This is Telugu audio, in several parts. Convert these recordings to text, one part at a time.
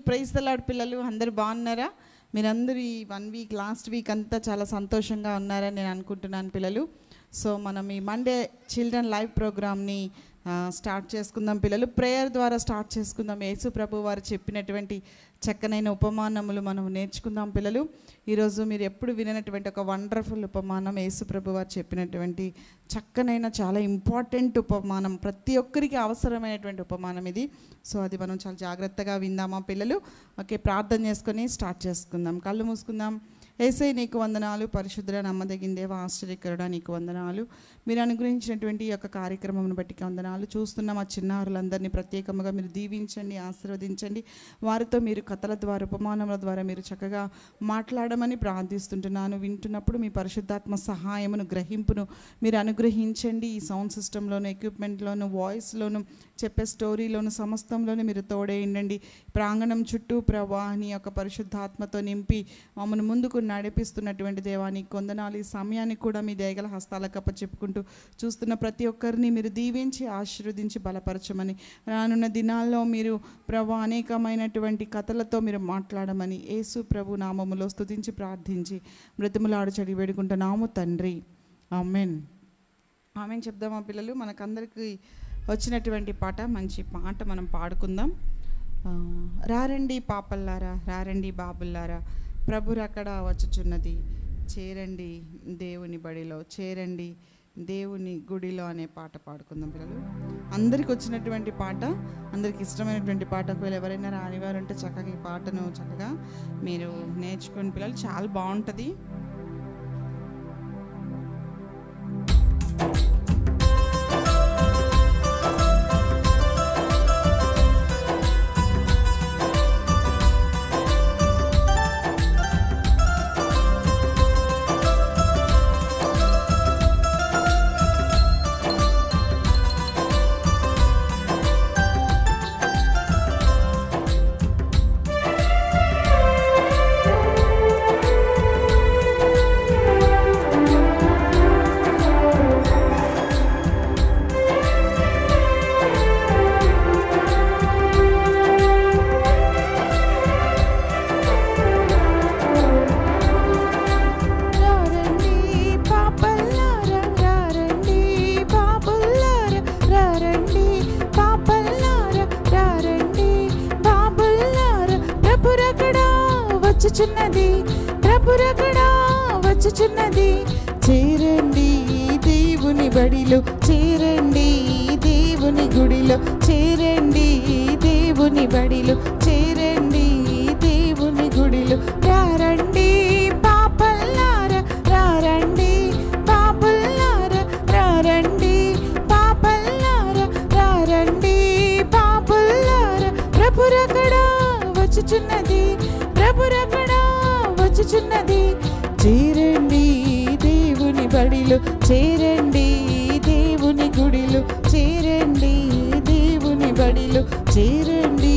ప్రైజ్ ది లార్డ్ పిల్లలు అందరూ బాగున్నారా? మీరందరూ ఈ 1 వీక్ లాస్ట్ వీక్ అంతా చాలా సంతోషంగా ఉన్నారని నేను అనుకుంటున్నాను పిల్లలు. సో మనం ఈ మండే చిల్డ్రన్ లైవ్ ప్రోగ్రామ్ని స్టార్ట్ చేసుకుందాం పిల్లలు. ప్రేయర్ ద్వారా స్టార్ట్ చేసుకుందాం. యేసు ప్రభు వారు చెప్పినటువంటి చక్కనైన ఉపమానములు మనం నేర్చుకుందాం పిల్లలు. ఈరోజు మీరు ఎప్పుడు వినటువంటి ఒక వండర్ఫుల్ ఉపమానం, యేసు ప్రభు వారు చెప్పినటువంటి చక్కనైన చాలా ఇంపార్టెంట్ ఉపమానం, ప్రతి ఒక్కరికి అవసరమైనటువంటి ఉపమానం ఇది. సో అది మనం చాలా జాగ్రత్తగా విందామా పిల్లలు? ఓకే, ప్రార్థన చేసుకొని స్టార్ట్ చేసుకుందాం. కళ్ళు మూసుకుందాం. యేసయ్య నీకు వందనాలు, పరిశుద్ధుడ నమ్మదగిన దేవ, ఆశ్చర్యకరుడా నీకు వందనాలు. మీరు అనుగ్రహించినటువంటి ఈ యొక్క కార్యక్రమం బట్టి వందనాలు. చూస్తున్న మా చిన్నారులందరినీ ప్రత్యేకంగా మీరు దీవించండి, ఆశీర్వదించండి. వారితో మీరు కథల ద్వారా, ఉపమానముల ద్వారా మీరు చక్కగా మాట్లాడమని ప్రార్థిస్తుంటున్నాను. వింటున్నప్పుడు మీ పరిశుద్ధాత్మ సహాయమును, గ్రహింపును మీరు అనుగ్రహించండి. ఈ సౌండ్ సిస్టంలోను, ఎక్విప్మెంట్లోను, వాయిస్లోను, చెప్పే స్టోరీలోను, సమస్తంలోనూ మీరు తోడేయండి. ప్రాంగణం చుట్టూ ప్రభా నీ యొక్క పరిశుద్ధాత్మతో నింపి మమ్మల్ని ముందుకు నడిపిస్తున్నటువంటి దేవానికి వందనాలు. ఈ సమయాన్ని కూడా మీ దయగల హస్తాలకు అప్పచెప్పుకుంటూ చూస్తున్న ప్రతి ఒక్కరిని మీరు దీవించి ఆశీర్వదించి బలపరచమని, రానున్న దినాల్లో మీరు ప్రభు అనేకమైనటువంటి కథలతో మీరు మాట్లాడమని యేసు ప్రభు నామములో స్తుతించి ప్రార్థించి బ్రతిమలాడు చడి వేడుకుంటున్నాము తండ్రి. ఆమెన్. ఆమెన్ చెప్దామా పిల్లలు? మనకందరికీ వచ్చినటువంటి పాట, మంచి పాట మనం పాడుకుందాం. రారండి పాపల్లారా, రారండి బాబుల్లారా, ప్రభు అక్కడ వచ్చుచున్నది, చేరండి దేవుని బడిలో, చేరండి దేవుని గుడిలో అనే పాట పాడుకుందాం పిల్లలు. అందరికి వచ్చినటువంటి పాట, అందరికి ఇష్టమైనటువంటి పాట. ఒకవేళ ఎవరైనా రానివారు ఉంటే చక్కగా ఈ పాటను చక్కగా మీరు నేర్చుకోండి పిల్లలు, చాలా బాగుంటుంది. వచ్చుచున్నది, చేరండి దేవుని బడిలో, చేరండి దేవుని గుడిలో, చేరండి దేవుని బడిలో, చేరండి దేవుని గుడిలో. రారండి పాపల్లారా, రారండి పాపుల్లారా, రారండి పాపల్లారా, రారండి పాపుల్లారా, ప్రభురకడ వచ్చుచున్నది, ప్రభురకడ వచ్చుచున్నది, చేరండి దేవుని బడిలో, చేరండి దేవుని గుడిలో, చేరండి దేవుని బడిలో, చేరండి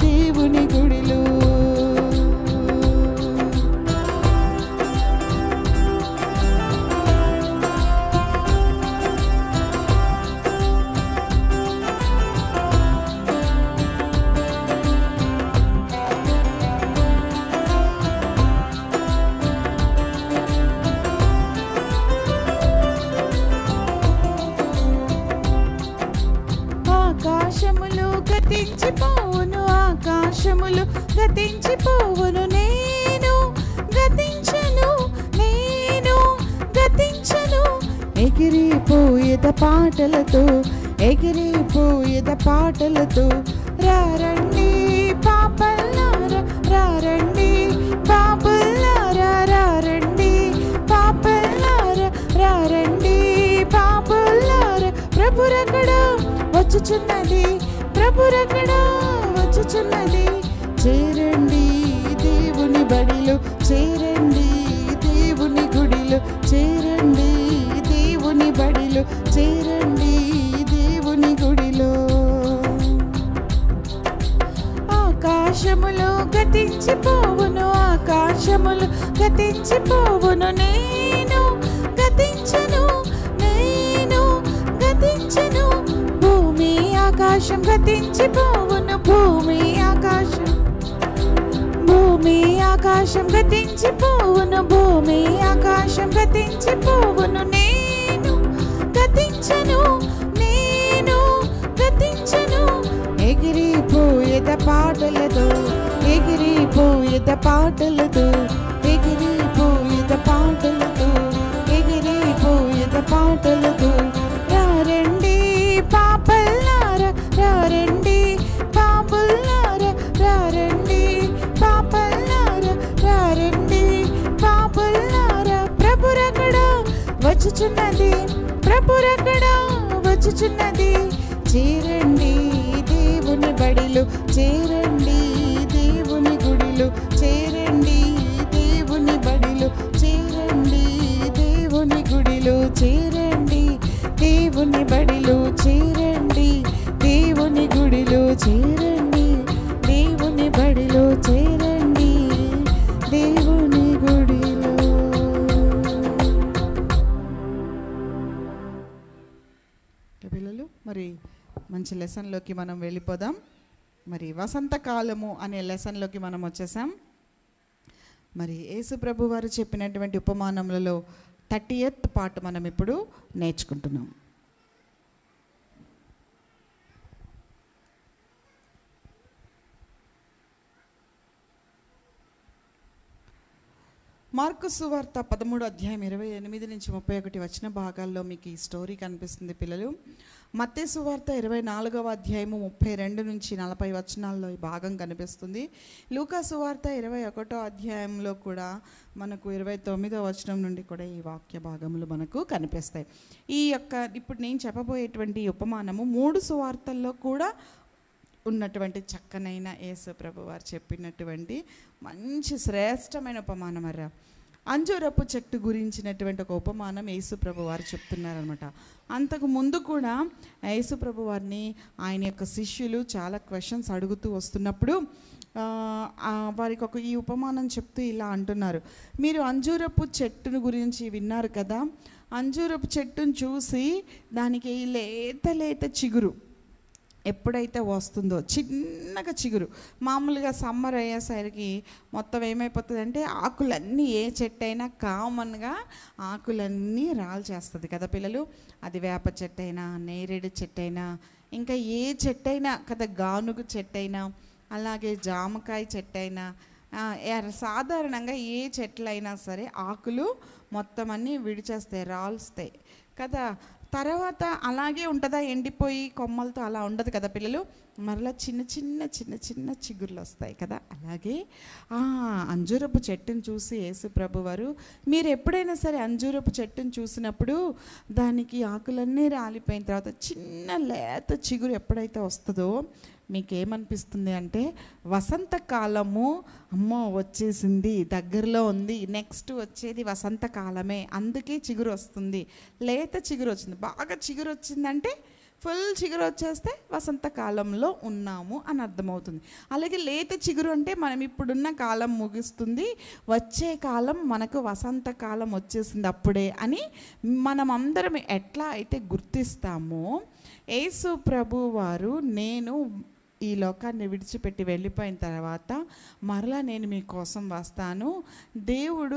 దేవుని గుడిలో. ఆకాశములు గతించిపోవును, ఆకాశములు గతించిపోవును, నేను గతించను, నేను గతించను. ఎగిరిపోయేద పాటలతో, ఎగిరిపోయేద పాటలతో, రారండి పాపల్లారా, రారండి పాపల్లారా, రారండి పాపల్లారా, రారండి పాపల్లారా, ప్రభురకడ వచ్చుచున్నది, ప్రభురకడ వచ్చుచున్నది, చేరండి దేవుని బడిలో, చేరండి దేవుని గుడిలో, చేరండి దేవుని బడిలో, చేరండి దేవుని గుడిలో. ఆకాశములు గతించిపోవును, ఆకాశములు గతించిపోవును, నేను గతించను, నేను గతించను. భూమి ఆకాశం గతించిపోవును, భూమి ఆకాశం ఆకాశం గతించిపోవును, భూమి ఆకాశం గతించిపోవును, నేను గతించను, నేను గతించను. ఎగిరిపోయేద పాటలతో, ఎగిరిపోయేద పాటలతో, ఎగిరిపోయేద పాటలతో, ఎగిరిపోయేద పాటలతో. రారండి పాపల్లారా, రారండి పాపుల్లారా, రారండి పాపల్లారా, రారండి పాపుల్లారా. ప్రభురకడ వచ్చుచున్నది, ప్రభురకడ వచ్చుచున్నది. చేరండి దేవుని బడిలో, చేరండి దేవుని గుడిలో, చేరండి దేవుని బడిలో, చేరండి దేవుని గుడిలో, చేరండి దేవుని బడిలో, చేరండి దేవుని గుడిలో, చేరండి దేవుని బడిలో, చేరండి దేవుని గుడిలో. పిల్లలు, మరి మంచి లెసన్లోకి మనం వెళ్ళిపోదాం. మరి వసంతకాలము అనే లెసన్లోకి మనం వచ్చేసాం. మరి యేసు ప్రభు వారు చెప్పినటువంటి ఉపమానములలో 30th పార్ట్ మనం ఇప్పుడు నేర్చుకుంటున్నాం. మార్కు సువార్త 13వ అధ్యాయం 28 నుంచి 31 వచ్చిన భాగాల్లో మీకు ఈ స్టోరీ కనిపిస్తుంది పిల్లలు. మత్తయి సువార్త 24వ అధ్యాయము 32 నుంచి 40 వచనాల్లో ఈ భాగం కనిపిస్తుంది. లూకా సువార్త 21వ అధ్యాయంలో కూడా మనకు 29వ వచనం నుండి కూడా ఈ వాక్య భాగములు మనకు కనిపిస్తాయి. ఇప్పుడు నేను చెప్పబోయేటువంటి ఉపమానము 3 సువార్తల్లో కూడా ఉన్నటువంటి చక్కనైన యేసు ప్రభు వారు చెప్పినటువంటి మంచి శ్రేష్టమైన ఉపమానం. అంజూరపు చెట్టు గురించినటువంటి ఒక ఉపమానం యేసు ప్రభు వారు చెప్తున్నారనమాట. అంతకు ముందు కూడా యేసు ప్రభు వారిని ఆయన యొక్క శిష్యులు చాలా క్వశ్చన్స్ అడుగుతూ వస్తున్నప్పుడు వారికి ఈ ఉపమానం చెప్తూ ఇలా అంటున్నారు, మీరు అంజూరపు చెట్టును గురించి విన్నారు కదా, అంజూరపు చెట్టును చూసి దానికి లేత లేత చిగురు ఎప్పుడైతే వస్తుందో, చిన్నగా చిగురు, మామూలుగా సమ్మర్ అయ్యేసరికి మొత్తం ఏమైపోతుందంటే ఆకులన్నీ, ఏ చెట్టు అయినా కామన్గా ఆకులన్నీ రాల్చేస్తుంది కదా పిల్లలు. అది వేప చెట్టు అయినా, నేరేడు చెట్టు అయినా, ఇంకా ఏ చెట్టు అయినా కదా, గానుగు చెట్టు అయినా, అలాగే జామకాయ చెట్టు అయినా, సాధారణంగా ఏ చెట్లైనా సరే ఆకులు మొత్తం అన్నీ విడిచేస్తాయి, రాల్స్తాయి కదా. తర్వాత అలాగే ఉంటుందా, ఎండిపోయి కొమ్మలతో అలా ఉండదు కదా పిల్లలు, మరలా చిన్న చిన్న చిన్న చిన్న చిగుర్లు వస్తాయి కదా. అలాగే అంజూరపు చెట్టును చూసి యేసు ప్రభు వారు, మీరు ఎప్పుడైనా సరే అంజూరపు చెట్టును చూసినప్పుడు దానికి ఆకులన్నీ రాలిపోయిన తర్వాత చిన్న లేత చిగురు ఎప్పుడైతే వస్తుందో మీకేమనిపిస్తుంది అంటే వసంతకాలము అమ్మో వచ్చేసింది, దగ్గరలో ఉంది, నెక్స్ట్ వచ్చేది వసంతకాలమే, అందుకే చిగురు వస్తుంది, లేత చిగురు వచ్చింది. బాగా చిగురు వచ్చిందంటే, ఫుల్ చిగురు వచ్చేస్తే వసంతకాలంలో ఉన్నాము అని అర్థమవుతుంది. అలాగే లేత చిగురు అంటే మనం ఇప్పుడున్న కాలం ముగుస్తుంది, వచ్చే కాలం మనకు వసంతకాలం వచ్చేసింది అప్పుడే అని మనం అందరం ఎట్లా అయితే గుర్తిస్తామో, యేసు ప్రభు వారు నేను ఈ లోకాన్ని విడిచిపెట్టి వెళ్ళిపోయిన తర్వాత మరలా నేను మీకోసం వస్తాను, దేవుడు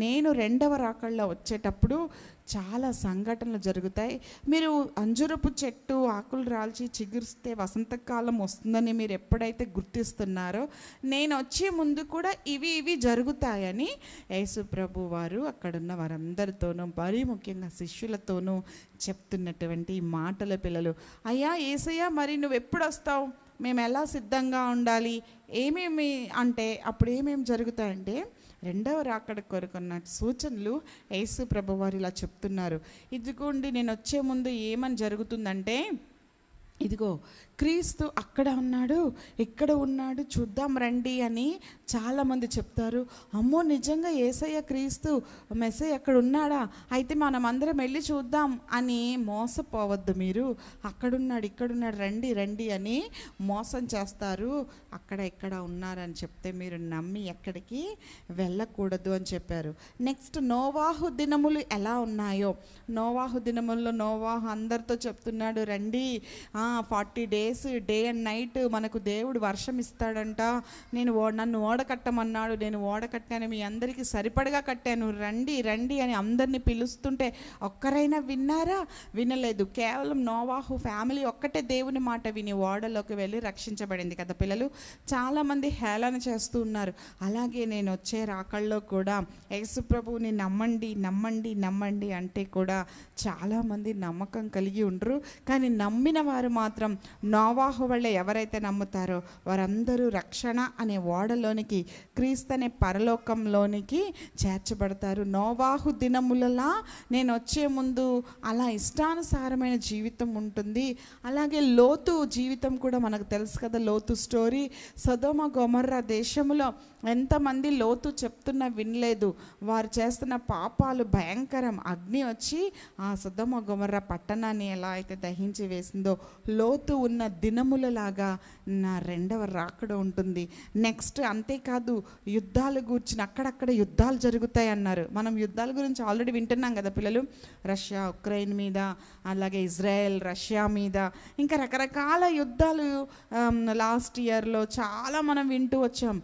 నేను రెండవ రాకళ్ళలో వచ్చేటప్పుడు చాలా సంఘటనలు జరుగుతాయి. మీరు అంజురపు చెట్టు ఆకులు రాల్చి చిగురిస్తే వసంతకాలం వస్తుందని మీరు ఎప్పుడైతే గుర్తిస్తున్నారో, నేను వచ్చే ముందు కూడా ఇవి జరుగుతాయని యేసు ప్రభు వారు అక్కడున్న వారందరితోనూ, మరీ ముఖ్యంగా శిష్యులతోనూ చెప్తున్నటువంటి మాటల పిల్లలు. అయ్యా యేసయ్య, మరి నువ్వు ఎప్పుడు వస్తావు, మేము ఎలా సిద్ధంగా ఉండాలి, ఏమేమి అంటే అప్పుడు ఏమేమి జరుగుతాయంటే రెండవ రాకడ కొరకున్న సూచనలు యేసు ప్రభు వారు ఇలా చెప్తున్నారు. ఇదిగోండి, నేను వచ్చే ముందు ఏమని జరుగుతుందంటే, ఇదిగో క్రీస్తు అక్కడ ఉన్నాడు, ఇక్కడ ఉన్నాడు, చూద్దాం రండి అని చాలామంది చెప్తారు. అమ్మో నిజంగా యేసయ్య క్రీస్తు మెస్సయ్య అక్కడ ఉన్నాడా, అయితే మనం అందరం వెళ్ళి చూద్దాం అని మోసపోవద్దు. మీరు అక్కడున్నాడు, ఇక్కడున్నాడు, రండి రండి అని మోసం చేస్తారు. అక్కడ ఇక్కడ ఉన్నారని చెప్తే మీరు నమ్మి ఎక్కడికి వెళ్ళకూడదు అని చెప్పారు. నెక్స్ట్ నోవాహు దినములు ఎలా ఉన్నాయో, నోవాహు దినముల్లో నోవాహు అందరితో చెప్తున్నాడు, రండి 40 days days, day and night మనకు దేవుడు వర్షం ఇస్తాడంట. నన్ను ఓడ కట్టమన్నాడు, నేను ఓడ కట్టాను, మీ అందరికీ సరిపడగా కట్టాను, రండి రండి అని అందరినీ పిలుస్తుంటే ఒక్కరైనా విన్నారా? వినలేదు. కేవలం నోవాహు ఫ్యామిలీ ఒక్కటే దేవుని మాట విని ఓడలోకి వెళ్ళి రక్షించబడింది కదా పిల్లలు. చాలామంది హేళన చేస్తూ ఉన్నారు. అలాగే నేను వచ్చే రాకల్లో కూడా యేసు ప్రభువుని నమ్మండి నమ్మండి నమ్మండి అంటే కూడా చాలామంది నమ్మకం కలిగి ఉండరు. కానీ నమ్మిన వారు మాత్రం నోవాహు వల్లే ఎవరైతే నమ్ముతారో వారందరూ రక్షణ అనే ఓడలోనికి, క్రీస్తు అనే పరలోకంలోనికి చేర్చబడతారు. నోవాహు దినములలా నేను వచ్చే ముందు అలా ఇష్టానుసారమైన జీవితం ఉంటుంది. అలాగే లోతు జీవితం కూడా మనకు తెలుసు కదా, లోతు స్టోరీ. సొదొమ గొమొర్రా దేశంలో ఎంతమంది లోతు చెప్తున్నా వినలేదు. వారు చేస్తున్న పాపాలు భయంకరం. అగ్ని వచ్చి ఆ సొదొమ గొమొర్రా పట్టణాన్ని ఎలా అయితే దహించి వేసిందో, లోతు ఉన్న దినములలాగా నా రెండవ రాకడ ఉంటుంది. నెక్స్ట్ అంతేకాదు, యుద్ధాలు గూర్చిన అక్కడక్కడ యుద్ధాలు జరుగుతాయి అన్నారు. మనం యుద్ధాల గురించి ఆల్రెడీ వింటున్నాం కదా పిల్లలు. రష్యా ఉక్రెయిన్ మీద, అలాగే ఇజ్రాయెల్ రష్యా మీద, ఇంకా రకరకాల యుద్ధాలు లాస్ట్ ఇయర్లో చాలా మనం వింటూ వచ్చాం.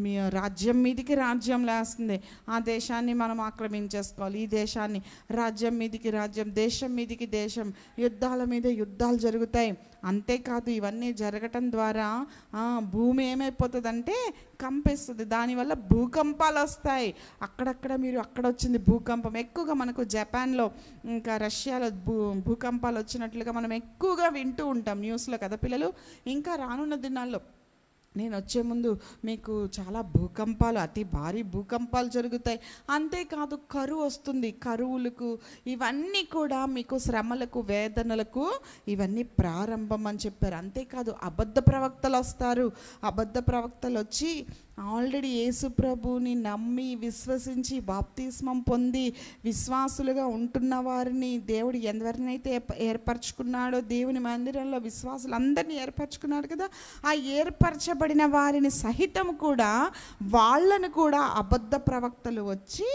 మీ రాజ్యం మీదికి రాజ్యం లేస్తుంది, ఆ దేశాన్ని మనం ఆక్రమించేసుకోవాలి, ఈ దేశాన్ని, రాజ్యం మీదికి రాజ్యం, దేశం మీదికి దేశం, యుద్ధాల మీద యుద్ధాలు జరుగుతాయి. అంతేకాదు ఇవన్నీ జరగటం ద్వారా భూమి ఏమైపోతుందంటే కంపిస్తుంది. దానివల్ల భూకంపాలు వస్తాయి. అక్కడక్కడ అక్కడ వచ్చింది భూకంపం. ఎక్కువగా మనకు జపాన్లో ఇంకా రష్యాలో భూకంపాలు వచ్చినట్లుగా మనం ఎక్కువగా వింటూ ఉంటాం న్యూస్లో కదా పిల్లలు. ఇంకా రానున్న దినాల్లో నేను వచ్చే ముందు మీకు చాలా భూకంపాలు, అతి భారీ భూకంపాలు జరుగుతాయి. అంతేకాదు కరువు వస్తుంది. కరువులకు ఇవన్నీ కూడా మీకు శ్రమలకు, వేదనలకు ఇవన్నీ ప్రారంభం అని చెప్పారు. అంతేకాదు అబద్ధ ప్రవక్తలు వస్తారు. అబద్ధ ప్రవక్తలు వచ్చి ఆల్రెడీ యేసు ప్రభువుని నమ్మి విశ్వసించి బాప్తిస్మం పొంది విశ్వాసులుగా ఉంటున్న వారిని దేవుడు ఎవరినైతే ఏర్పరచుకున్నాడో, దేవుని మందిరంలో విశ్వాసులందరినీ ఏర్పరచుకున్నాడు కదా, ఆ ఏర్పరచబడిన వారిని సహితం కూడా వాళ్ళను కూడా అబద్ధ ప్రవక్తలు వచ్చి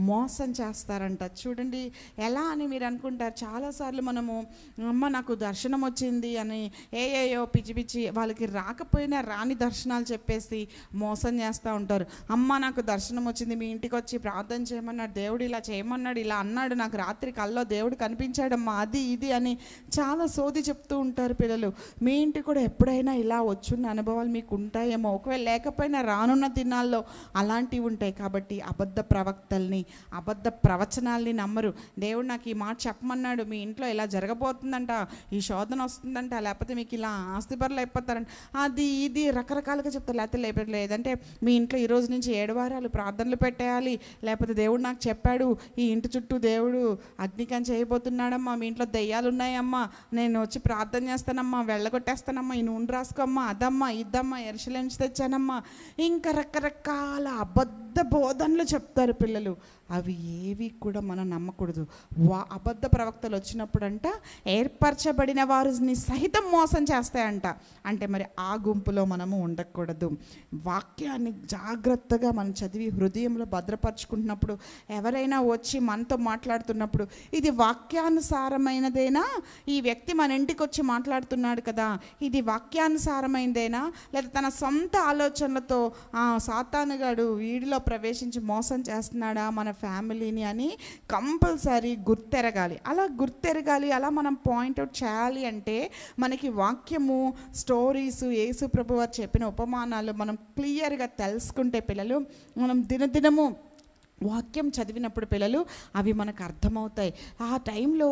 మోసం చేస్తారంట. చూడండి ఎలా అని మీరు అనుకుంటారు. చాలాసార్లు మనము అమ్మ నాకు దర్శనం వచ్చింది అని ఏయో పిచ్చి పిచ్చి వాళ్ళకి రాకపోయినా రాని దర్శనాలు చెప్పేసి మోసం చేస్తూ ఉంటారు. అమ్మ నాకు దర్శనం వచ్చింది, మీ ఇంటికి వచ్చి ప్రార్థన చేయమన్నాడు, దేవుడు ఇలా చేయమన్నాడు, ఇలా అన్నాడు, నాకు రాత్రి కల్లో దేవుడు కనిపించాడమ్మా, అది ఇది అని చాలా సోది చెప్తూ ఉంటారు పిల్లలు. మీ ఇంటికి కూడా ఎప్పుడైనా ఇలా వచ్చున్న అనుభవాలు మీకు ఉంటాయేమో. ఒకవేళ లేకపోయినా రానున్న దినాల్లో అలాంటివి ఉంటాయి. కాబట్టి అబద్ధ ప్రవక్తల్ని, అబద్ధ ప్రవచనాల్ని నమ్మరు. దేవుడు నాకు ఈ మాట చెప్పమన్నాడు, మీ ఇంట్లో ఇలా జరగబోతుందంట, ఈ శోధన వస్తుందంట, లేకపోతే మీకు ఇలా ఆస్తిపరులు అయిపోతారంట, అది ఇది రకరకాలుగా చెప్తారు. లేకపోతే లేదంటే మీ ఇంట్లో ఈరోజు నుంచి 7 వారాలు ప్రార్థనలు పెట్టేయాలి, లేకపోతే దేవుడు నాకు చెప్పాడు ఈ ఇంటి చుట్టూ దేవుడు అగ్నికం చేయబోతున్నాడమ్మా, మీ ఇంట్లో దెయ్యాలు ఉన్నాయమ్మా, నేను వచ్చి ప్రార్థన చేస్తానమ్మా, వెళ్ళగొట్టేస్తానమ్మా, ఈ నూనె రాసుకోమ్మా, అదమ్మా ఇద్దమ్మా, ఎరుసలేం నుంచి తెచ్చానమ్మా, ఇంకా రకరకాల అబద్ధ బోధనలు చెప్తారు పిల్లలు. అవి ఏవి కూడా మనం నమ్మకూడదు. అబద్ధ ప్రవక్తలు వచ్చినప్పుడంట ఏర్పరచబడిన వారిని సహితం మోసం చేస్తాయంట. అంటే మరి ఆ గుంపులో మనము ఉండకూడదు. వాక్యాన్ని జాగ్రత్తగా మనం చదివి హృదయంలో భద్రపరుచుకుంటున్నప్పుడు, ఎవరైనా వచ్చి మనతో మాట్లాడుతున్నప్పుడు ఇది వాక్యానుసారమైనదేనా, ఈ వ్యక్తి మన ఇంటికి వచ్చి మాట్లాడుతున్నాడు కదా, ఇది వాక్యానుసారమైనదేనా, లేదా తన సొంత ఆలోచనలతో సాతానుగాడు వీడిలో ప్రవేశించి మోసం చేస్తున్నాడా మన ఫ్యామిలీని అని కంపల్సరీ గుర్తెరగాలి. అలా గుర్తెరగాలి, అలా మనం పాయింట్అవుట్ చేయాలి అంటే మనకి వాక్యము, స్టోరీస్, యేసు ప్రభు వారు చెప్పిన ఉపమానాలు మనం క్లియర్గా తెలుసుకుంటే పిల్లలు, మనం దినదినము వాక్యం చదివినప్పుడు పిల్లలు అవి మనకు అర్థమవుతాయి. ఆ టైంలో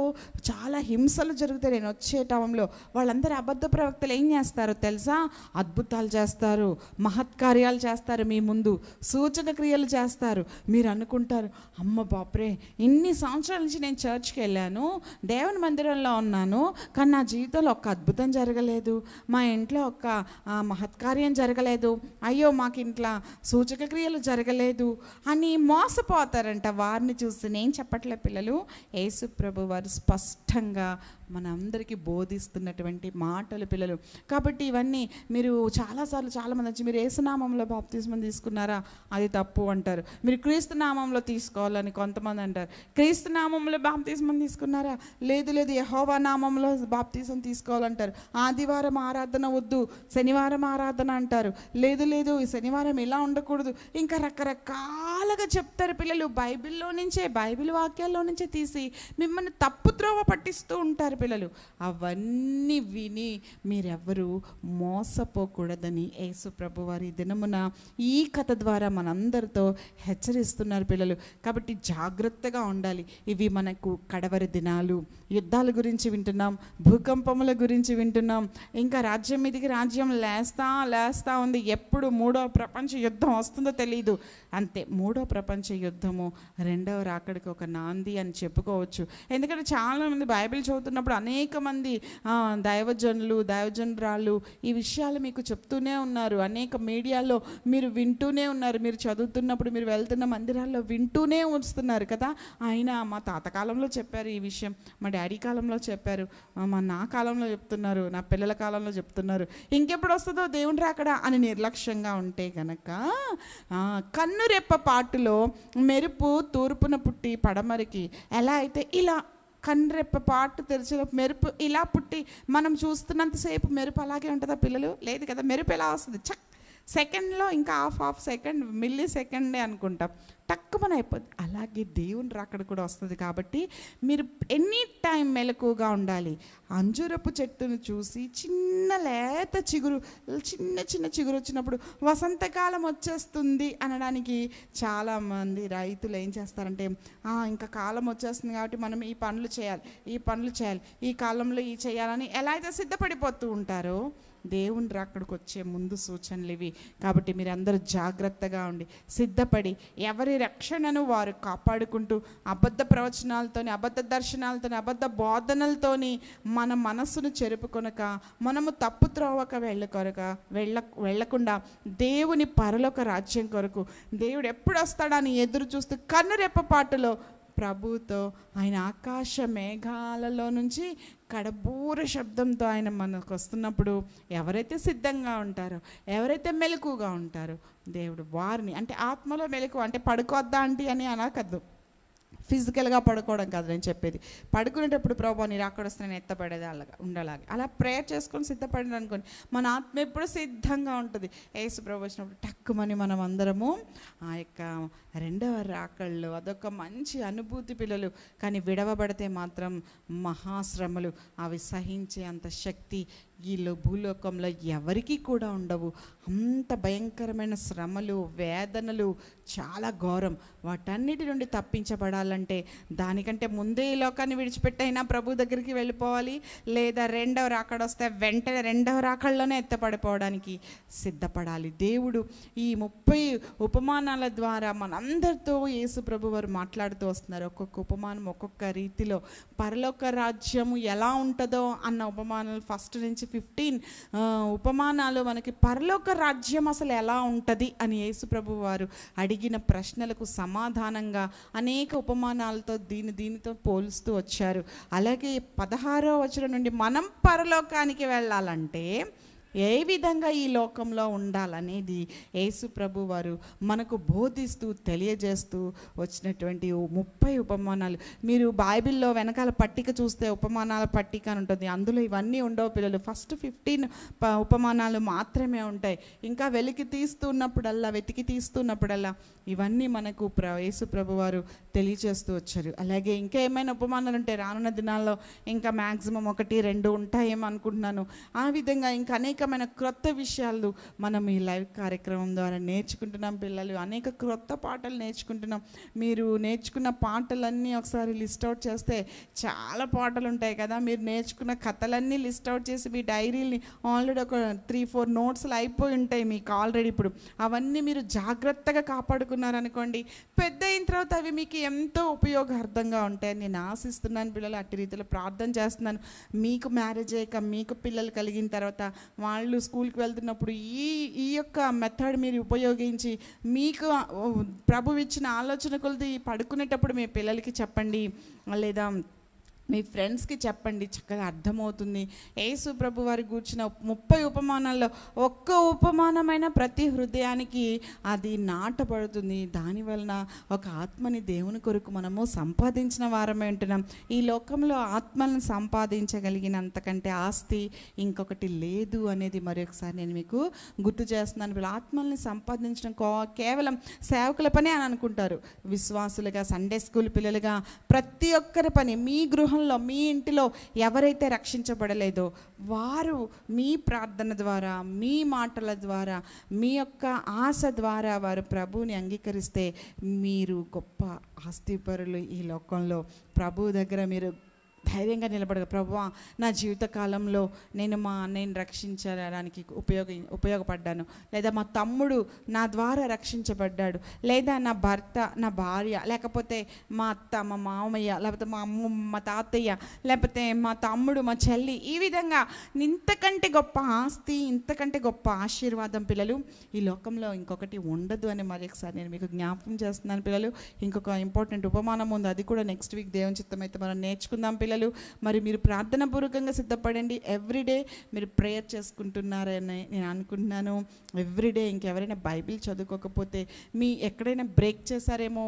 చాలా హింసలు జరుగుతాయి. నేను వచ్చే టైంలో వాళ్ళందరూ అబద్ధ ప్రవక్తలు ఏం చేస్తారో తెలుసా? అద్భుతాలు చేస్తారు, మహత్కార్యాలు చేస్తారు, మీ ముందు సూచక క్రియలు చేస్తారు. మీరు అనుకుంటారు, అమ్మ బాప్రే, ఇన్ని సంవత్సరాల నుంచి నేను చర్చ్కి వెళ్ళాను, దేవుని మందిరంలో ఉన్నాను, కానీ నా జీవితంలో ఒక్క అద్భుతం జరగలేదు, మా ఇంట్లో ఒక్క మహత్కార్యం జరగలేదు, అయ్యో మాకు ఇంట్లో సూచక క్రియలు జరగలేదు అని మోస మోసపోతారంట వారిని చూసి. నేను చెప్పట్లే పిల్లలు, యేసు ప్రభు వారు స్పష్టంగా మనందరికీ బోధిస్తున్నటువంటి మాటలు పిల్లలు. కాబట్టి ఇవన్నీ మీరు చాలాసార్లు చాలామంది వచ్చి మీరు యేసునామంలో బాప్తిస్మం తీసుకున్నారా, అది తప్పు అంటారు. మీరు క్రీస్తు నామంలో తీసుకోవాలని కొంతమంది అంటారు. క్రీస్తు నామంలో బాప్తిస్మం తీసుకున్నారా, లేదు లేదు యెహోవా నామంలో బాప్తిస్మం తీసుకోవాలంటారు. ఆదివారం ఆరాధన వద్దు, శనివారం ఆరాధన అంటారు. లేదు లేదు ఈ శనివారం ఇలా ఉండకూడదు, ఇంకా రకరకాలుగా చెప్తారు పిల్లలు. బైబిల్లో నుంచే, బైబిల్ వాక్యాల్లో నుంచే తీసి మిమ్మల్ని తప్పుత్రోవ పట్టిస్తూ ఉంటారు పిల్లలు. అవన్నీ విని మీరెవ్వరూ మోసపోకూడదని యేసు ప్రభు వారి దినమున ఈ కథ ద్వారా మనందరితో హెచ్చరిస్తున్నారు పిల్లలు. కాబట్టి జాగ్రత్తగా ఉండాలి. ఇవి మనకు కడవరి దినాలు. యుద్ధాల గురించి వింటున్నాం, భూకంపముల గురించి వింటున్నాం, ఇంకా రాజ్యం మీదికి రాజ్యం లేస్తా ఉంది. ఎప్పుడు మూడో ప్రపంచ యుద్ధం వస్తుందో తెలియదు. అంతే, మూడో ప్రపంచ యుద్ధము రెండవ రాకడికి ఒక నాంది అని చెప్పుకోవచ్చు. ఎందుకంటే చాలామంది బైబిల్ చదువుతున్నప్పుడు అనేక మంది దైవజనురాళ్ళు ఈ విషయాలు మీకు చెప్తూనే ఉన్నారు. అనేక మీడియాలో మీరు వింటూనే ఉన్నారు. మీరు చదువుతున్నప్పుడు, మీరు వెళ్తున్న మందిరాల్లో వింటూనే వస్తున్నారు కదా. అయినా మా తాత కాలంలో చెప్పారు ఈ విషయం, మా డాడీ కాలంలో చెప్పారు, నా కాలంలో చెప్తున్నారు, నా పిల్లల కాలంలో చెప్తున్నారు, ఇంకెప్పుడు వస్తుందో దేవుని రాకడా అని నిర్లక్ష్యంగా ఉంటే కనుక కన్నురెప్ప పాటులో మెరుపు తూర్పున పుట్టి పడమరికి ఎలా అయితే ఇలా కన్నురెప్ప పాటు తెరిచిన మెరుపు ఇలా పుట్టి మనం చూస్తున్నంతసేపు మెరుపు అలాగే ఉంటుందా పిల్లలు? లేదు కదా. మెరుపు ఎలా వస్తుంది? చక్ సెకండ్లో, ఇంకా హాఫ్ సెకండ్, మిల్లీ సెకండే అనుకుంటాం, టక్కుమని అయిపోద్ది. అలాగే దేవుని రాకడ కూడా వస్తుంది. కాబట్టి మీరు ఎనీ టైం మెలకుగా ఉండాలి. అంజూరపు చెట్టును చూసి చిన్న లేత చిగురు, చిన్న చిగురు వచ్చినప్పుడు వసంతకాలం వచ్చేస్తుంది అనడానికి చాలామంది రైతులు ఏం చేస్తారంటే, ఇంకా కాలం వచ్చేస్తుంది కాబట్టి మనం ఈ పనులు చేయాలి, ఈ కాలంలో ఈ చేయాలని ఎలా అయితే సిద్ధపడిపోతూ ఉంటారో దేవుని రాకడికి వచ్చే ముందు సూచనలు ఇవి. కాబట్టి మీరందరూ జాగ్రత్తగా ఉండి సిద్ధపడి ఎవరి రక్షణను వారు కాపాడుకుంటూ అబద్ధ ప్రవచనాలతోని, అబద్ధ దర్శనాలతోని, అబద్ధ బోధనలతోని మన మనస్సును చెరుపుకొనక, మనము తప్పు త్రోవక వెళ్ళకుండా దేవుని పరలోక రాజ్యం కొరకు దేవుడు ఎప్పుడు వస్తాడని ఎదురు చూస్తూ కన్నురెప్పపాటులో ప్రభుతో ఆయన ఆకాశ మేఘాలలో నుంచి కడబూర శబ్దంతో ఆయన మనకు వస్తున్నప్పుడు ఎవరైతే సిద్ధంగా ఉంటారో, ఎవరైతే మెలకుగా ఉంటారో దేవుడు వారిని, అంటే ఆత్మలో మెలకు అంటే పడుకోద్దా ఆంటీ అని అనకద్దు, ఫిజికల్గా పడుకోవడం కాదు నేను చెప్పేది. పడుకునేటప్పుడు ప్రభు నీ రాకడ వస్తే నేను ఎత్తపడేది ఉండలాగే అలా ప్రేయర్ చేసుకొని సిద్ధపడిన అనుకోండి, మన ఆత్మ ఎప్పుడు సిద్ధంగా ఉంటుంది. యేసు ప్రభు వచ్చినప్పుడు టక్కుమని మనం అందరము ఆ యొక్క రెండవ రాకళ్ళు అదొక మంచి అనుభూతి పిల్లలు. కానీ విడవబడితే మాత్రం మహాశ్రమలు, అవి సహించే అంత శక్తి ఈ భూలోకంలో ఎవరికి కూడా ఉండవు. అంత భయంకరమైన శ్రమలు, వేదనలు చాలా ఘోరం. వాటన్నిటి నుండి తప్పించబడాలంటే దానికంటే ముందే ఈ లోకాన్ని విడిచిపెట్టైనా ప్రభు దగ్గరికి వెళ్ళిపోవాలి, లేదా రెండవ రాకడ వస్తే వెంటనే రెండవ రాకడలోనే ఎత్తపడిపోవడానికి సిద్ధపడాలి. దేవుడు ఈ 30 ఉపమానాల ద్వారా మనందరితో యేసు ప్రభు వారు మాట్లాడుతూ వస్తున్నారు. ఒక్కొక్క ఉపమానం ఒక్కొక్క రీతిలో పరలోక రాజ్యము ఎలా ఉంటుందో అన్న ఉపమానాలు ఫస్ట్ నుంచి 15 ఉపమానాలు మనకి పరలోక రాజ్యం అసలు ఎలా ఉంటుంది అని యేసు ప్రభు వారు అడిగిన ప్రశ్నలకు సమాధానంగా అనేక ఉపమానాలతో దీనితో పోలుస్తూ వచ్చారు. అలాగే 16వ వచనం నుండి మనం పరలోకానికి వెళ్ళాలంటే ఏ విధంగా ఈ లోకంలో ఉండాలనేది యేసు ప్రభు వారు మనకు బోధిస్తూ తెలియజేస్తూ వచ్చినటువంటి 30 ఉపమానాలు. మీరు బైబిల్లో వెనకాల పట్టిక చూస్తే ఉపమానాల పట్టిక అని ఉంటుంది, అందులో ఇవన్నీ ఉండవు పిల్లలు. ఫస్ట్ 15 ఉపమానాలు మాత్రమే ఉంటాయి. ఇంకా వెతికి తీస్తున్నప్పుడల్లా ఇవన్నీ మనకు యేసు ప్రభు వారు తెలియజేస్తూ వచ్చారు. అలాగే ఇంకా ఏమైనా ఉపమానాలు ఉంటే రానున్న దినాల్లో ఇంకా మ్యాక్సిమం 1-2 ఉంటాయేమో అనుకుంటున్నాను. ఆ విధంగా ఇంకా అనేకమైన క్రొత్త విషయాలు మనం ఈ లైవ్ కార్యక్రమం ద్వారా నేర్చుకుంటున్నాం పిల్లలు. అనేక క్రొత్త పాటలు నేర్చుకుంటున్నాం. మీరు నేర్చుకున్న పాటలన్నీ ఒకసారి లిస్ట్ అవుట్ చేస్తే చాలా పాటలు ఉంటాయి కదా. మీరు నేర్చుకున్న కథలన్నీ లిస్ట్ అవుట్ చేసి మీ డైరీని ఆల్రెడీ ఒక 3-4 నోట్స్లు అయిపోయి ఉంటాయి మీకు ఆల్రెడీ. ఇప్పుడు అవన్నీ మీరు జాగ్రత్తగా కాపాడుకున్నారనుకోండి, పెద్ద అయిన తర్వాత అవి మీకు ఎంతో ఉపయోగార్థంగా ఉంటాయని నేను ఆశిస్తున్నాను పిల్లలు. అట్టి రీతిలో ప్రార్థన చేస్తున్నాను. మీకు మ్యారేజ్ అయ్యాక మీకు పిల్లలు కలిగిన తర్వాత వాళ్ళు స్కూల్కి వెళ్తున్నప్పుడు ఈ యొక్క మెథడ్ మీరు ఉపయోగించి మీకు ప్రభు ఇచ్చిన ఆలోచన కొలది పడుకునేటప్పుడు మీ పిల్లలకి చెప్పండి, లేదా మీ ఫ్రెండ్స్కి చెప్పండి, చక్కగా అర్థమవుతుంది. యేసు ప్రభు వారి కూర్చున్న 30 ఉపమానాల్లో ఒక్క ఉపమానమైన ప్రతి హృదయానికి అది నాటపడుతుంది. దానివలన ఒక ఆత్మని దేవుని కొరకు మనము సంపాదించిన వారమే ఉంటున్నాం. ఈ లోకంలో ఆత్మలను సంపాదించగలిగినంతకంటే ఆస్తి ఇంకొకటి లేదు అనేది మరొకసారి నేను మీకు గుర్తు చేస్తున్నాను. వీళ్ళు ఆత్మల్ని సంపాదించడం కేవలం సేవకుల పని అని అనుకుంటారు. విశ్వాసులుగా, సండే స్కూల్ పిల్లలుగా ప్రతి ఒక్కరి పని. మీ గృహంలో, మీ ఇంటిలో ఎవరైతే రక్షించబడలేదో వారు మీ ప్రార్థన ద్వారా, మీ మాటల ద్వారా, మీ యొక్క ఆశ ద్వారా వారు ప్రభువుని అంగీకరిస్తే మీరు గొప్ప ఆస్తిపరులు. ఈ లోకంలో ప్రభు దగ్గర మీరు ధైర్యంగా నిలబడగా, ప్రభువా నా జీవిత కాలంలో నేను మా అన్నయ్యని రక్షించడానికి ఉపయోగపడ్డాను, లేదా మా తమ్ముడు నా ద్వారా రక్షించబడ్డాడు, లేదా నా భర్త, నా భార్య, లేకపోతే మా అత్త, మా మామయ్య, లేకపోతే మా అమ్మ, మా తాతయ్య, లేకపోతే మా తమ్ముడు, మా చెల్లి. ఈ విధంగా ఇంతకంటే గొప్ప ఆస్తి, ఇంతకంటే గొప్ప ఆశీర్వాదం పిల్లలు ఈ లోకంలో ఇంకొకటి ఉండదు అని మరొకసారి నేను మీకు జ్ఞాపకం చేస్తున్నాను. పిల్లలు ఇంకొక ఇంపార్టెంట్ ఉపమానం ఉంది, అది కూడా నెక్స్ట్ వీక్ దేవుని చిత్తం అయితే మనం నేర్చుకుందాం. పిల్లలు మరి మీరు ప్రార్థన పూర్వకంగా సిద్ధపడండి. ఎవ్రీడే మీరు ప్రేయర్ చేసుకుంటున్నారని నేను అనుకుంటున్నాను. ఎవ్రీడే. ఇంకెవరైనా బైబిల్ చదువుకోకపోతే, మీ ఎక్కడైనా బ్రేక్ చేశారేమో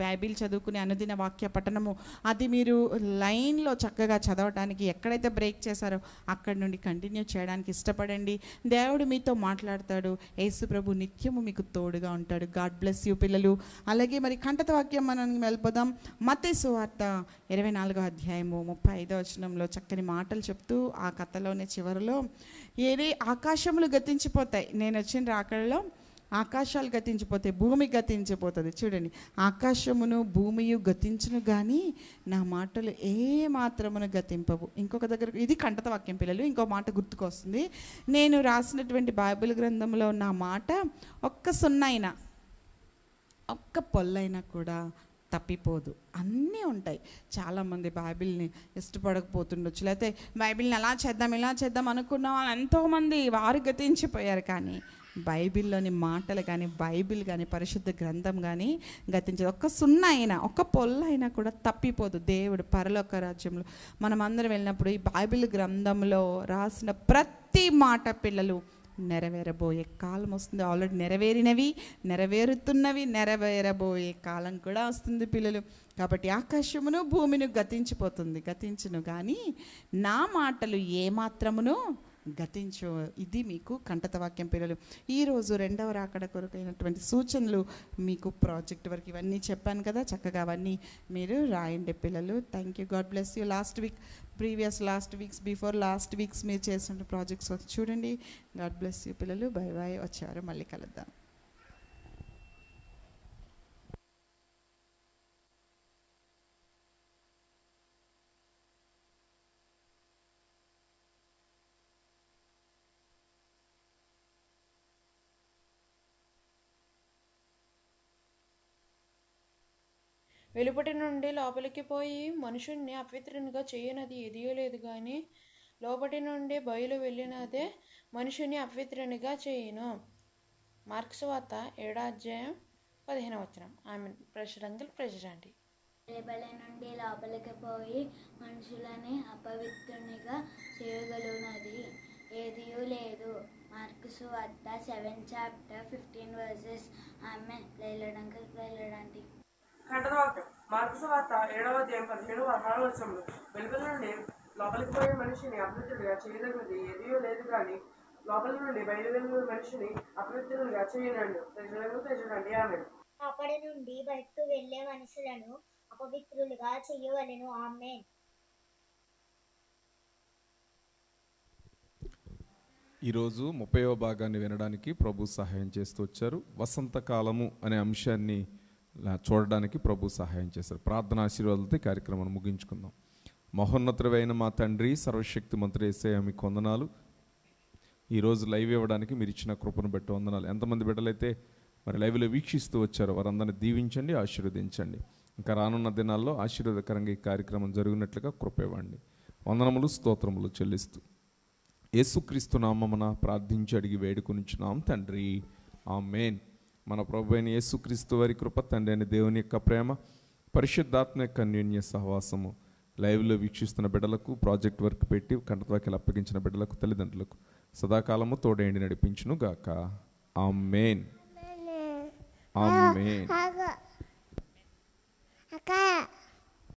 బైబిల్ చదువుకునే అనుదిన వాక్య పఠనము, అది మీరు లైన్లో చక్కగా చదవడానికి ఎక్కడైతే బ్రేక్ చేశారో అక్కడి నుండి కంటిన్యూ చేయడానికి ఇష్టపడండి. దేవుడు మీతో మాట్లాడతాడు. యేసు ప్రభు నిత్యము మీకు తోడుగా ఉంటాడు. గాడ్ బ్లెస్ యూ పిల్లలు. అలాగే మరి కంటత వాక్యం మనం వెళ్ళిపోదాం. మత్తయి సువార్త 24వ అధ్యాయము 35వ వచనంలో చక్కని మాటలు చెప్తూ ఆ కథలోనే చివరిలో, ఏది ఆకాశములు గతించిపోతాయి, నేను వచ్చిన రాకడలో ఆకాశాలు గతించిపోతాయి, భూమి గతించిపోతుంది. చూడండి, ఆకాశమును భూమియు గతించును కానీ నా మాటలు ఏ మాత్రమును గతింపవు. ఇంకొక దగ్గర ఇది కంటత వాక్యం పిల్లలు. ఇంకో మాట గుర్తుకొస్తుంది. నేను రాసినటువంటి బైబిల్ గ్రంథంలో నా మాట ఒక్క సున్నైనా, ఒక్క పొల్లైనా కూడా తప్పిపోదు. అన్నీ ఉంటాయి. చాలామంది బైబిల్ని ఇష్టపడకపోతుండొచ్చు, లేకపోతే బైబిల్ని అలా చేద్దాం ఇలా చేద్దాం అనుకున్న వాళ్ళు ఎంతోమంది వారు గతించిపోయారు. కానీ బైబిల్లోని మాటలు కానీ, బైబిల్ కానీ, పరిశుద్ధ గ్రంథం కానీ గతించదు. ఒక్క సున్నా అయినా, ఒక్క పొల్ల అయినా కూడా తప్పిపోదు. దేవుడు పరలోక రాజ్యంలో మనం అందరం వెళ్ళినప్పుడు ఈ బైబిల్ గ్రంథంలో రాసిన ప్రతి మాట పిల్లలు నెరవేరబోయే కాలం వస్తుంది. ఆల్రెడీ నెరవేరినవి, నెరవేరుతున్నవి, నెరవేరబోయే కాలం కూడా వస్తుంది పిల్లలు. కాబట్టి ఆకాశమును భూమిని గతించును కానీ నా మాటలు ఏమాత్రమును గతించు. ఇది మీకు కంటత వాక్యం పిల్లలు. ఈరోజు 2వ రాకడ కొరకైనటువంటి సూచనలు మీకు ప్రాజెక్ట్ వర్క్ ఇవన్నీ చెప్పాను కదా, చక్కగా అవన్నీ మీరు రాయండి పిల్లలు. Thank you. God bless you. Before last weeks మీరు చేసిన ప్రాజెక్ట్స్ వర్క్ చూడండి. గాడ్ బ్లెస్ యూ పిల్లలు. By by. వచ్చేవారు మళ్ళీ కలుద్దాం. వెలుపటి నుండి లోపలికి పోయి మనుషుణ్ణి అపవిత్రునిగా చేయనది ఏదియో లేదు కానీ లోపటి నుండి బయలు వెళ్ళినదే మనుషుని అపవిత్రునిగా చేయును. మార్క్స్ వార్త 7వ అధ్యాయం 15వ వచనం. ఆమె ప్రెసిడెంట్ వెలుపలి నుండి లోపలికి పోయి మనుషులని అపవిత్రునిగా చేయగలుగునది ఏదియూ లేదు. మార్క్స్ వార్త 7th chapter 15 verses. ఆమె ప్రెసిడెంట్ కంటవాక్యం మార్క్స్ వార్త 7వ అధ్యాయం 17-16 వచనంలో, వెలుపల నుండి లోపలికి పోయే మనిషిని అపవిత్రుడిగా చేయదగినది ఏదియో లేదు కానీ లోపల నుండి బయలు వెళ్ళిన మనిషిని అపవిత్రులుగా చేయనండు. తెచ్చడండి ఆమె. అప్పటి నుండి బయటకు వెళ్లే మనుషులను అపవిత్రులుగా చేయవలెను. ఆమేన్. ఈరోజు 30వ భాగాన్ని వినడానికి ప్రభు సహాయం చేస్తూ వచ్చారు. వసంతకాలము అనే అంశాన్ని చూడడానికి ప్రభు సహాయం చేశారు. ప్రార్థన ఆశీర్వాదాలతో కార్యక్రమాన్ని ముగించుకుందాం. మహోన్నతుడైన మా తండ్రి, సర్వశక్తి మంత్రి యేసయ్య మీకు వందనాలు. ఈరోజు లైవ్ ఇవ్వడానికి మీరు ఇచ్చిన కృపను బట్టి వందనాలు. ఎంతమంది బిడ్డలైతే మరి లైవ్లో వీక్షిస్తూ వచ్చారో వారందరినీ దీవించండి, ఆశీర్వదించండి. ఇంకా రానున్న దినాల్లో ఆశీర్వాదకరంగా ఈ కార్యక్రమం జరిగినట్లుగా కృప ఇవ్వండి. వందనములు, స్తోత్రములు చెల్లిస్తూ యేసుక్రీస్తు నామమున ప్రార్థించి అడిగి వేడుకొనుచున్నాం తండ్రి, ఆమేన్. మన ప్రభు అయిన యేసుక్రీస్తు వారి కృప, తండ్రి అయిన దేవుని యొక్క ప్రేమ, పరిశుద్ధాత్మ యొక్క అన్యోన్య సహవాసము లైవ్లో వీక్షిస్తున్న బిడ్డలకు, ప్రాజెక్ట్ వర్క్ పెట్టి కంటత్వాకి అప్పగించిన బిడ్డలకు, తల్లిదండ్రులకు సదాకాలము తోడేండి నడిపించును గాక. ఆమేన్, ఆమేన్.